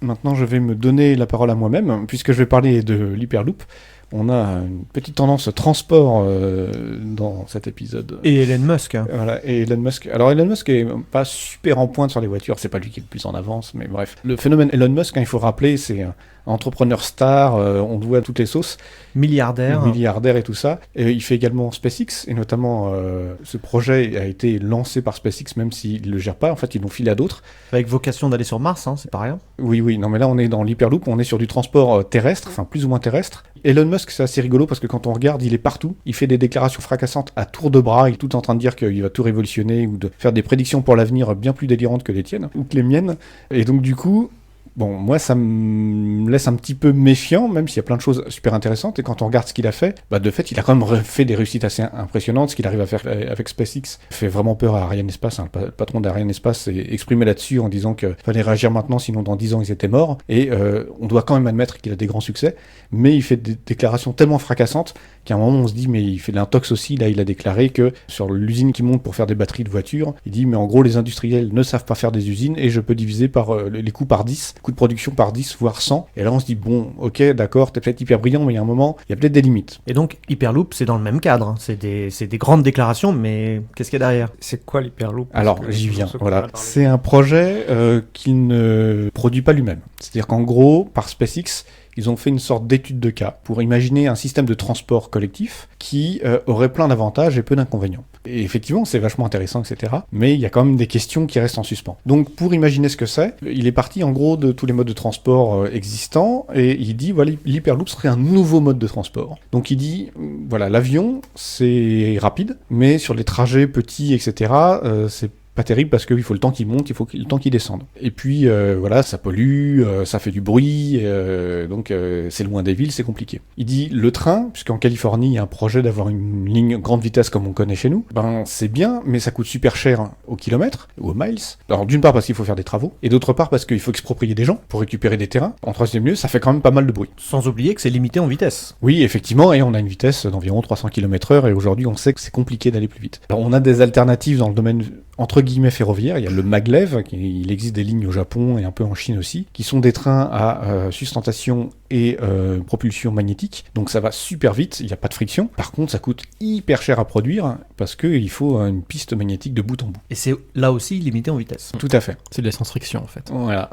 Maintenant, je vais me donner la parole à moi-même, puisque je vais parler de l'Hyperloop. On a une petite tendance transport dans cet épisode. Et Elon Musk. Voilà, et Elon Musk. Alors Elon Musk est pas super en pointe sur les voitures, c'est pas lui qui est le plus en avance, mais bref. Le phénomène Elon Musk, il faut rappeler, c'est un entrepreneur star, on le voit à toutes les sauces. Milliardaire Et tout ça. Et il fait également SpaceX, et notamment ce projet a été lancé par SpaceX, même s'il ne le gère pas, en fait ils l'ont filé à d'autres. Avec vocation d'aller sur Mars, c'est pas rien. Oui, non mais là on est dans l'Hyperloop, on est sur du transport terrestre, enfin plus ou moins terrestre. Elon Musk, c'est assez rigolo parce que quand on regarde, il est partout. Il fait des déclarations fracassantes à tour de bras. Il est tout en train de dire qu'il va tout révolutionner ou de faire des prédictions pour l'avenir bien plus délirantes que les tiennes ou que les miennes. Et donc du coup, bon, moi, ça me laisse un petit peu méfiant, même s'il y a plein de choses super intéressantes. Et quand on regarde ce qu'il a fait, de fait, il a quand même fait des réussites assez impressionnantes. Ce qu'il arrive à faire avec SpaceX fait vraiment peur à Ariane Espace. Le patron d'Ariane Espace s'est exprimé là-dessus en disant qu'il fallait réagir maintenant, sinon dans 10 ans, ils étaient morts. Et on doit quand même admettre qu'il a des grands succès. Mais il fait des déclarations tellement fracassantes qu'à un moment, on se dit, mais il fait de l'intox aussi. Là, il a déclaré que sur l'usine qui monte pour faire des batteries de voitures, il dit, mais en gros, les industriels ne savent pas faire des usines et je peux diviser par les coûts par 10. Coût de production par 10, voire 100. Et là, on se dit, bon, ok, d'accord, t'es peut-être hyper brillant, mais il y a un moment, il y a peut-être des limites. Et donc, Hyperloop, c'est dans le même cadre. C'est des grandes déclarations, mais qu'est-ce qu'il y a derrière ? C'est quoi l'Hyperloop ? Alors, j'y viens, voilà. C'est un projet qu'il ne produit pas lui-même. C'est-à-dire qu'en gros, par SpaceX, ils ont fait une sorte d'étude de cas pour imaginer un système de transport collectif qui aurait plein d'avantages et peu d'inconvénients. Et effectivement, c'est vachement intéressant, etc. Mais il y a quand même des questions qui restent en suspens. Donc, pour imaginer ce que c'est, il est parti en gros de tous les modes de transport existants et il dit, voilà, l'Hyperloop serait un nouveau mode de transport. Donc, il dit, voilà, l'avion, c'est rapide, mais sur les trajets petits, etc., c'est pas terrible parce qu'il faut le temps qu'il monte, il faut le temps qu'il descende. Et puis voilà, ça pollue, ça fait du bruit, donc c'est loin des villes, c'est compliqué. Il dit le train, puisqu'en Californie il y a un projet d'avoir une ligne grande vitesse comme on connaît chez nous, c'est bien, mais ça coûte super cher au kilomètre ou aux miles. Alors d'une part parce qu'il faut faire des travaux, et d'autre part parce qu'il faut exproprier des gens pour récupérer des terrains. En troisième lieu, ça fait quand même pas mal de bruit. Sans oublier que c'est limité en vitesse. Oui, effectivement, et on a une vitesse d'environ 300 km/h, et aujourd'hui on sait que c'est compliqué d'aller plus vite. Alors on a des alternatives dans le domaine entre guillemets ferroviaire, il y a le maglev, il existe des lignes au Japon et un peu en Chine aussi, qui sont des trains à sustentation et propulsion magnétique, donc ça va super vite, il n'y a pas de friction. Par contre, ça coûte hyper cher à produire parce qu'il faut une piste magnétique de bout en bout. Et c'est là aussi limité en vitesse. Tout à fait. C'est de la science-fiction en fait. Voilà.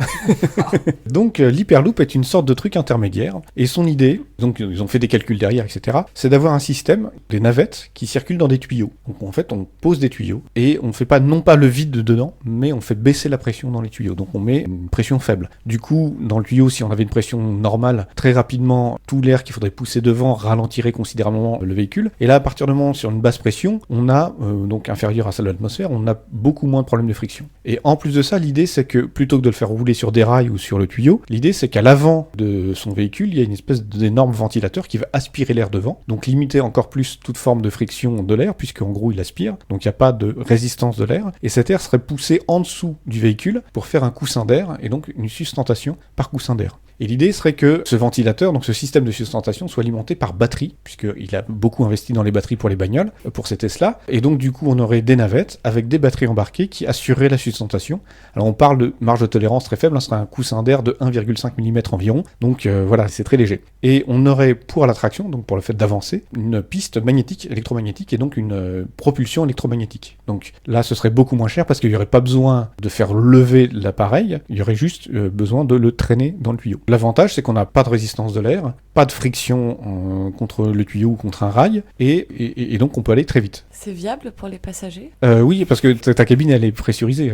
Donc l'Hyperloop est une sorte de truc intermédiaire, et son idée, donc ils ont fait des calculs derrière, etc., c'est d'avoir un système, des navettes, qui circulent dans des tuyaux. Donc en fait, on pose des tuyaux, et on fait pas non pas le vide dedans, mais on fait baisser la pression dans les tuyaux. Donc on met une pression faible. Du coup, dans le tuyau, si on avait une pression normale, très rapidement, tout l'air qu'il faudrait pousser devant ralentirait considérablement le véhicule. Et là, à partir du moment sur une basse pression, on a, donc inférieure à celle de l'atmosphère, on a beaucoup moins de problèmes de friction. Et en plus de ça, l'idée c'est que plutôt que de le faire rouler sur des rails ou sur le tuyau, l'idée c'est qu'à l'avant de son véhicule, il y a une espèce d'énorme ventilateur qui va aspirer l'air devant, donc limiter encore plus toute forme de friction de l'air, puisqu'en gros il aspire, donc il n'y a pas de résistance de l'air, et cet air serait poussé en dessous du véhicule pour faire un coussin d'air, et donc une sustentation par coussin d'air. Et l'idée serait que ce ventilateur, donc ce système de sustentation, soit alimenté par batterie, puisqu'il a beaucoup investi dans les batteries pour les bagnoles, pour ces Tesla, et donc du coup on aurait des navettes avec des batteries embarquées qui assureraient la sustentation. Alors on parle de marge de tolérance très faible, ce serait un coussin d'air de 1,5 mm environ, donc voilà, c'est très léger. Et on aurait pour la traction, donc pour le fait d'avancer, une piste magnétique, électromagnétique, et donc une propulsion électromagnétique. Donc là ce serait beaucoup moins cher parce qu'il n'y aurait pas besoin de faire lever l'appareil, il y aurait juste besoin de le traîner dans le tuyau. L'avantage, c'est qu'on n'a pas de résistance de l'air, pas de friction contre le tuyau ou contre un rail, et donc on peut aller très vite. C'est viable pour les passagers ? Oui, parce que ta cabine, elle est pressurisée.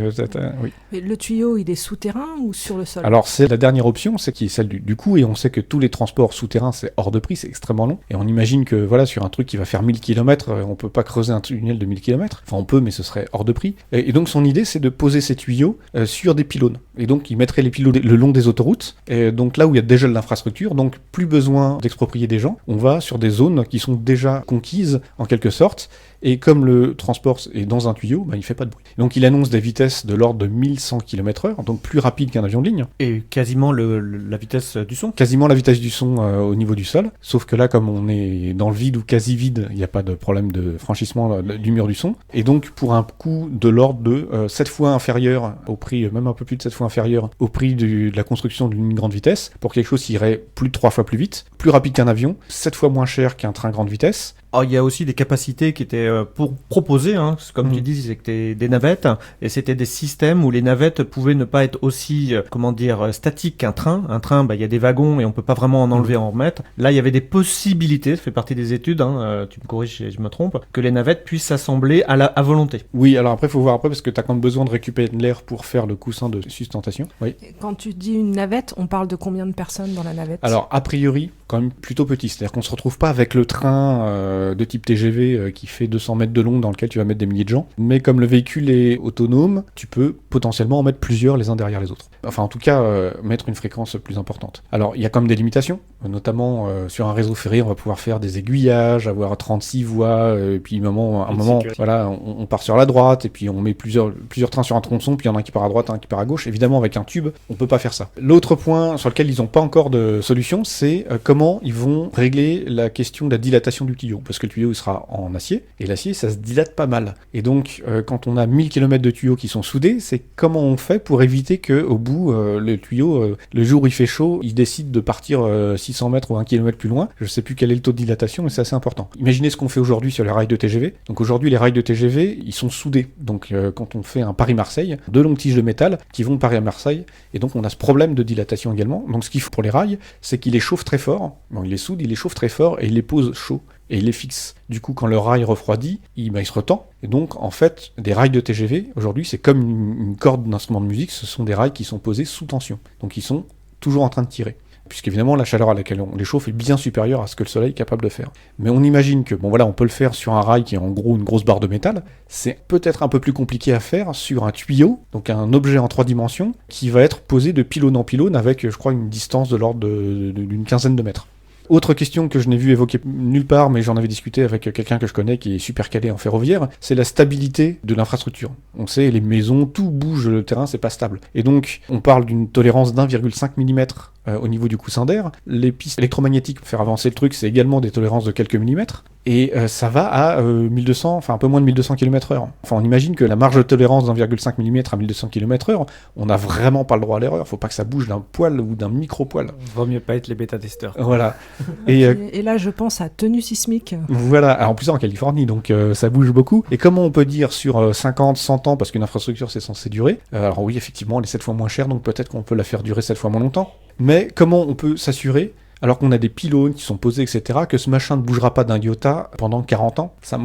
Oui. Mais le tuyau, il est souterrain ou sur le sol ? Alors, c'est la dernière option, c'est qui est celle du coût, et on sait que tous les transports souterrains, c'est hors de prix, c'est extrêmement long. Et on imagine que, voilà, sur un truc qui va faire 1000 km, on peut pas creuser un tunnel de 1000 km. Enfin, on peut, mais ce serait hors de prix. Et donc, son idée, c'est de poser ces tuyaux sur des pylônes. Et donc, il mettrait les pylônes le long des autoroutes, et donc là où il y a déjà de l'infrastructure, donc plus besoin besoin d'exproprier des gens, on va sur des zones qui sont déjà conquises, en quelque sorte, et comme le transport est dans un tuyau, il fait pas de bruit. Donc il annonce des vitesses de l'ordre de 1100 km/h, donc plus rapide qu'un avion de ligne. Et quasiment la vitesse du son. Quasiment la vitesse du son au niveau du sol, sauf que là, comme on est dans le vide ou quasi vide, il n'y a pas de problème de franchissement du mur du son. Et donc pour un coût de l'ordre de 7 fois inférieur au prix, même un peu plus de 7 fois inférieur au prix de la construction d'une grande vitesse, pour quelque chose qui irait plus de 3 fois plus vite, plus rapide qu'un avion, 7 fois moins cher qu'un train grande vitesse. Il y a aussi des capacités qui étaient proposées, comme tu dis, c'était des navettes, et c'était des systèmes où les navettes pouvaient ne pas être aussi, statiques qu'un train. Un train, il y a des wagons et on peut pas vraiment en enlever, en remettre. Là, il y avait des possibilités, ça fait partie des études, tu me corriges si je me trompe, que les navettes puissent s'assembler à volonté. Oui, alors après, il faut voir parce que tu as quand même besoin de récupérer de l'air pour faire le coussin de sustentation. Oui. Quand tu dis une navette, on parle de combien de personnes dans la navette? Alors, a priori, quand même plutôt petit. C'est-à-dire qu'on se retrouve pas avec le train de type TGV qui fait 200 mètres de long dans lequel tu vas mettre des milliers de gens. Mais comme le véhicule est autonome, tu peux potentiellement en mettre plusieurs les uns derrière les autres. Enfin, en tout cas, mettre une fréquence plus importante. Alors, il y a quand même des limitations, notamment sur un réseau ferré, on va pouvoir faire des aiguillages, avoir 36 voies, et puis à un moment, voilà, on part sur la droite, et puis on met plusieurs trains sur un tronçon, puis il y en a un qui part à droite, un qui part à gauche. Évidemment, avec un tube, on peut pas faire ça. L'autre point sur lequel ils n'ont pas encore de solution, c'est comment ils vont régler la question de la dilatation du tuyau, parce que le tuyau il sera en acier, et l'acier ça se dilate pas mal. Et donc quand on a 1000 km de tuyaux qui sont soudés, c'est comment on fait pour éviter que au bout le tuyau, le jour où il fait chaud, il décide de partir 600 mètres ou 1 km plus loin. Je sais plus quel est le taux de dilatation, mais c'est assez important. Imaginez ce qu'on fait aujourd'hui sur les rails de TGV. Donc aujourd'hui les rails de TGV, ils sont soudés. Donc quand on fait un Paris-Marseille, 2 longues tiges de métal qui vont de Paris à Marseille, et donc on a ce problème de dilatation également. Donc ce qu'il faut pour les rails, c'est qu'il les chauffe très fort. Bon, il les soude, il les chauffe très fort et il les pose chaud. Et il les fixe. Du coup, quand le rail refroidit, il se retend. Et donc, en fait, des rails de TGV, aujourd'hui, c'est comme une corde d'instrument de musique, ce sont des rails qui sont posés sous tension. Donc, ils sont toujours en train de tirer. Puisqu'évidemment, la chaleur à laquelle on les chauffe est bien supérieure à ce que le soleil est capable de faire. Mais on imagine que, on peut le faire sur un rail qui est en gros une grosse barre de métal. C'est peut-être un peu plus compliqué à faire sur un tuyau, donc un objet en 3 dimensions, qui va être posé de pylône en pylône avec, je crois, une distance de l'ordre d'une quinzaine de mètres. Autre question que je n'ai vu évoquer nulle part, mais j'en avais discuté avec quelqu'un que je connais qui est super calé en ferroviaire, c'est la stabilité de l'infrastructure. On sait, les maisons, tout bouge, le terrain, c'est pas stable. Et donc, on parle d'une tolérance d'1,5 mm au niveau du coussin d'air. Les pistes électromagnétiques pour faire avancer le truc, c'est également des tolérances de quelques millimètres. Et ça va à 1200, enfin un peu moins de 1200 km/h. Enfin, on imagine que la marge de tolérance d'1,5 mm à 1200 km/h, on n'a vraiment pas le droit à l'erreur. Faut pas que ça bouge d'un poil ou d'un micro-poil. Vaut mieux pas être les bêta-testeurs. Voilà. Et là, je pense à tenue sismique. Voilà. Alors, en plus, en Californie, donc ça bouge beaucoup. Et comment on peut dire sur 50, 100 ans, parce qu'une infrastructure, c'est censé durer. Alors oui, effectivement, elle est 7 fois moins chère, donc peut-être qu'on peut la faire durer 7 fois moins longtemps. Mais comment on peut s'assurer, alors qu'on a des pylônes qui sont posés, etc., que ce machin ne bougera pas d'un iota pendant 40 ans? Ça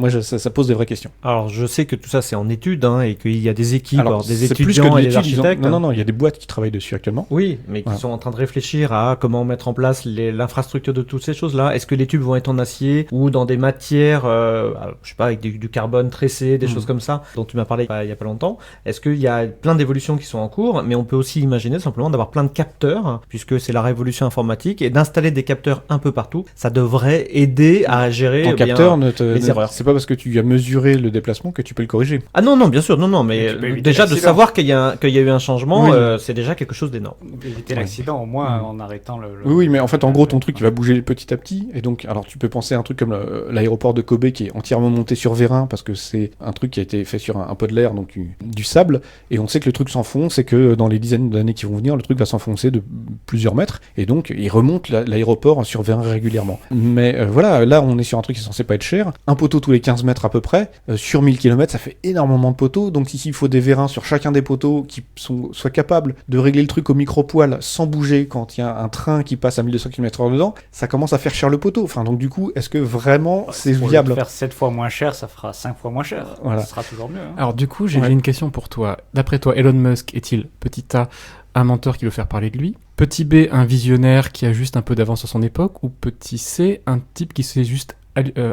pose des vraies questions. Alors, je sais que tout ça, c'est en études, et qu'il y a des équipes, des c'est étudiants et des architectes. Non, il y a des boîtes qui travaillent dessus actuellement. Oui, mais qui sont en train de réfléchir à comment mettre en place l'infrastructure de toutes ces choses-là. Est-ce que les tubes vont être en acier ou dans des matières, je sais pas, avec du carbone tressé, des choses comme ça, dont tu m'as parlé il y a pas longtemps? Est-ce qu'il y a plein d'évolutions qui sont en cours, mais on peut aussi imaginer simplement d'avoir plein de capteurs, puisque c'est la révolution informatique, et d'installer des capteurs un peu partout, ça devrait aider à gérer ton capteur les erreurs. C'est pas parce que tu as mesuré le déplacement que tu peux le corriger. Ah non, bien sûr, non, mais déjà de savoir qu'il y a eu un changement, oui. c'est déjà quelque chose d'énorme. Éviter l'accident au moins en arrêtant le... Oui, mais en fait, en gros, ton truc il va bouger petit à petit, et donc, alors tu peux penser à un truc comme l'aéroport de Kobe qui est entièrement monté sur vérin, parce que c'est un truc qui a été fait sur un peu de l'air, donc du sable, et on sait que le truc s'enfonce, et que dans les dizaines d'années qui vont venir, le truc va s'enfoncer de plusieurs mètres, et donc il remonte l'aéroport sur vérin régulièrement. Mais voilà, là on est sur un truc qui est censé pas être cher. Un poteau tous les 15 mètres à peu près, sur 1000 km, ça fait énormément de poteaux, donc ici il faut des vérins sur chacun des poteaux qui soient capables de régler le truc au micro-poil sans bouger quand il y a un train qui passe à 1200 km/h dedans, ça commence à faire cher le poteau. Enfin, donc du coup, est-ce que vraiment c'est viable? Pour faire 7 fois moins cher, ça fera 5 fois moins cher. Voilà. Ça sera toujours mieux. Alors du coup, j'ai une question pour toi. D'après toi, Elon Musk est-il, petit A, un menteur qui veut faire parler de lui, petit B, un visionnaire qui a juste un peu d'avance sur son époque, ou petit C, un type qui s'est juste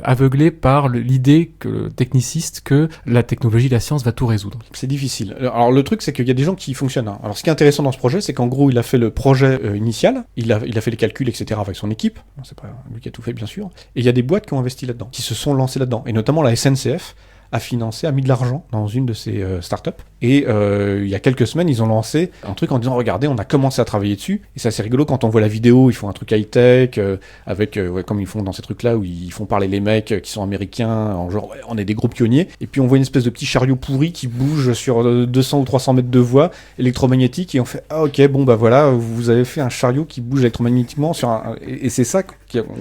aveuglé par l'idée que le techniciste que la technologie, la science va tout résoudre. C'est difficile. Alors le truc, c'est qu'il y a des gens qui y fonctionnent. Hein. Alors ce qui est intéressant dans ce projet, c'est qu'en gros, il a fait le projet initial, il a fait les calculs, etc. avec son équipe. C'est pas lui qui a tout fait, bien sûr. Et il y a des boîtes qui ont investi là-dedans, qui se sont lancées là-dedans. Et notamment la SNCF a mis de l'argent dans une de ces startups. Et il y a quelques semaines, ils ont lancé un truc en disant, regardez, on a commencé à travailler dessus. Et c'est assez rigolo quand on voit la vidéo, ils font un truc high-tech, avec, comme ils font dans ces trucs-là, où ils font parler les mecs qui sont américains, en genre, ouais, on est des gros pionniers. Et puis on voit une espèce de petit chariot pourri qui bouge sur 200 ou 300 mètres de voie électromagnétique. Et on fait, ah ok, bon bah voilà, vous avez fait un chariot qui bouge électromagnétiquement sur et c'est ça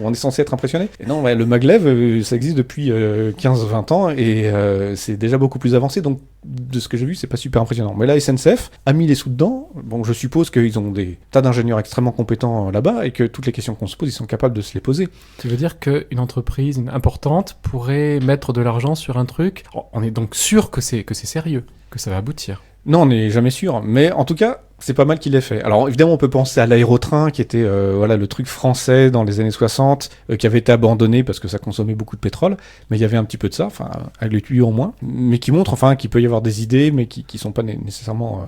on est censé être impressionné. Et non, ouais, le maglev, ça existe depuis 15-20 ans, et c'est déjà beaucoup plus avancé, donc de ce que j'ai vu, c'est pas super impressionnant. Mais là, SNCF a mis les sous dedans. Bon, je suppose qu'ils ont des tas d'ingénieurs extrêmement compétents là-bas et que toutes les questions qu'on se pose, ils sont capables de se les poser. Tu veux dire qu'une entreprise importante pourrait mettre de l'argent sur un truc, on est donc sûr que c'est sérieux, que ça va aboutir? Non, on n'est jamais sûr, mais en tout cas, c'est pas mal qu'il l'ait fait. Alors évidemment, on peut penser à l'aérotrain, qui était voilà, le truc français dans les années 60, qui avait été abandonné parce que ça consommait beaucoup de pétrole, mais il y avait un petit peu de ça, enfin, avec les tuyaux en moins, mais qui montre enfin qu'il peut y avoir des idées, mais qui sont pas nécessairement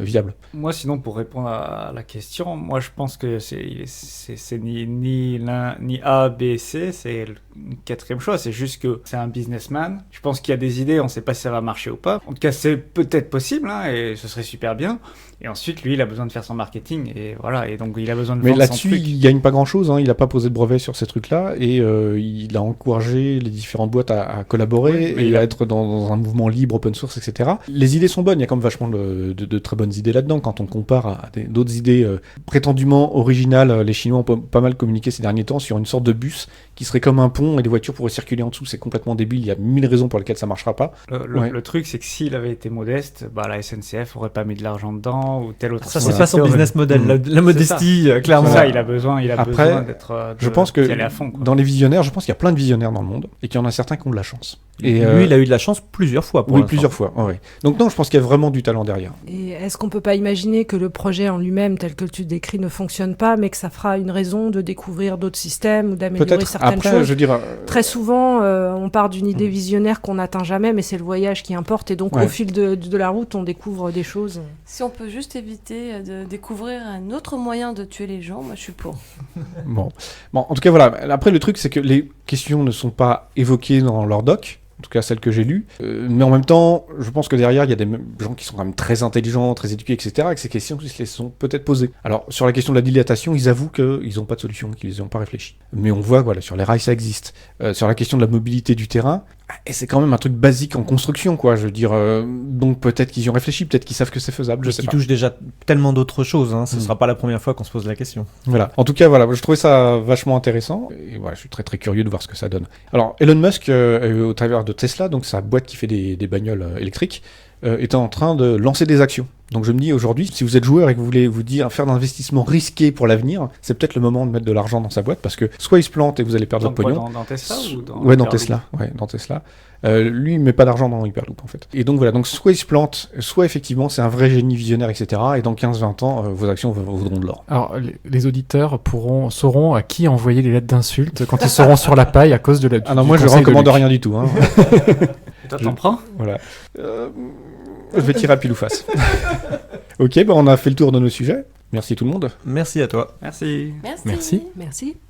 viables. Moi, sinon, pour répondre à la question, moi, je pense que c'est ni l'un, ni A, B, C, c'est une quatrième chose, c'est juste que c'est un businessman. Je pense qu'il y a des idées, on ne sait pas si ça va marcher ou pas. En tout cas, c'est peut-être possible, hein, et ce serait super bien. Et ensuite, lui, il a besoin de faire son marketing, et voilà, et donc il a besoin de mais vendre son là-dessus, truc. il gagne pas grand-chose, hein. Il a pas posé de brevet sur ces trucs-là, et il a encouragé les différentes boîtes à collaborer, Oui, et à être dans un mouvement libre, open source, etc. Les idées sont bonnes, il y a quand même vachement de très bonnes idées là-dedans, quand on compare à d'autres idées prétendument originales. Les Chinois ont pas mal communiqué ces derniers temps sur une sorte de bus qui serait comme un pont, et les voitures pourraient circuler en dessous. C'est complètement débile, il y a 1000 raisons pour lesquelles ça marchera pas. Le truc, c'est que s'il avait été modeste, bah, la SNCF aurait pas mis de l'argent dedans, ou tel autre. Ça, c'est pas son business model. La modestie, clairement. Ça, il a besoin Après, d'être. Je pense que d'y aller à fond, quoi. dans les visionnaires, je pense qu'il y a plein de visionnaires dans le monde, et qu'il y en a certains qui ont de la chance. Et lui, il a eu de la chance plusieurs fois. oui, plusieurs fois. Ouais. Donc non, je pense qu'il y a vraiment du talent derrière. Et est-ce qu'on peut pas imaginer que le projet en lui-même, tel que tu le décris, ne fonctionne pas, mais que ça fera une raison de découvrir d'autres systèmes ou d'améliorer Peut-être. certaines Après, choses? je dirais. Très souvent, on part d'une idée visionnaire qu'on n'atteint jamais, mais c'est le voyage qui importe. Et donc, Ouais. au fil de la route, on découvre des choses. Si on peut juste éviter de découvrir un autre moyen de tuer les gens, moi je suis pour. Bon, en tout cas, voilà. Après, le truc, c'est que les questions ne sont pas évoquées dans leur doc. En tout cas, celles que j'ai lues. Mais en même temps, je pense que derrière, il y a des gens qui sont quand même très intelligents, très éduqués, etc. Et que ces questions, ils se les sont peut-être posées. Alors, sur la question de la dilatation, ils avouent qu'ils n'ont pas de solution, qu'ils n'y ont pas réfléchi. Mais on voit, voilà, sur les rails, ça existe. Sur la question de la mobilité du terrain, et c'est quand même un truc basique en construction, quoi. Je veux dire, donc peut-être qu'ils y ont réfléchi, peut-être qu'ils savent que c'est faisable, je sais Qui pas. touche déjà tellement d'autres choses. Hein. Ce ne sera pas la première fois qu'on se pose la question. Voilà. En tout cas, voilà, je trouvais ça vachement intéressant. Et voilà, je suis très très curieux de voir ce que ça donne. Alors, Elon Musk, au travers de Tesla, donc sa boîte qui fait des bagnoles électriques, est en train de lancer des actions. Donc je me dis aujourd'hui, si vous êtes joueur et que vous voulez vous dire faire d'investissements risqués pour l'avenir, c'est peut-être le moment de mettre de l'argent dans sa boîte, parce que soit il se plante et vous allez perdre Dans votre quoi, pognon. dans Tesla ou dans Ouais, dans Hyperloop? Tesla. Ouais, dans Tesla. Lui, il met pas d'argent dans Hyperloop, en fait. Et donc voilà, donc soit il se plante, soit effectivement c'est un vrai génie visionnaire, etc. Et dans 15-20 ans, vos actions vaudront de l'or. Alors, les auditeurs sauront à qui envoyer les lettres d'insultes quand ils seront sur la paille à cause de la. Ah non, du moi je conseil de recommande Luc. rien du tout. Hein. Toi, t'en prends? Voilà. Je vais tirer à pile ou face. Ok, bah on a fait le tour de nos sujets. Merci tout le monde. Merci à toi. Merci. Merci. Merci. Merci.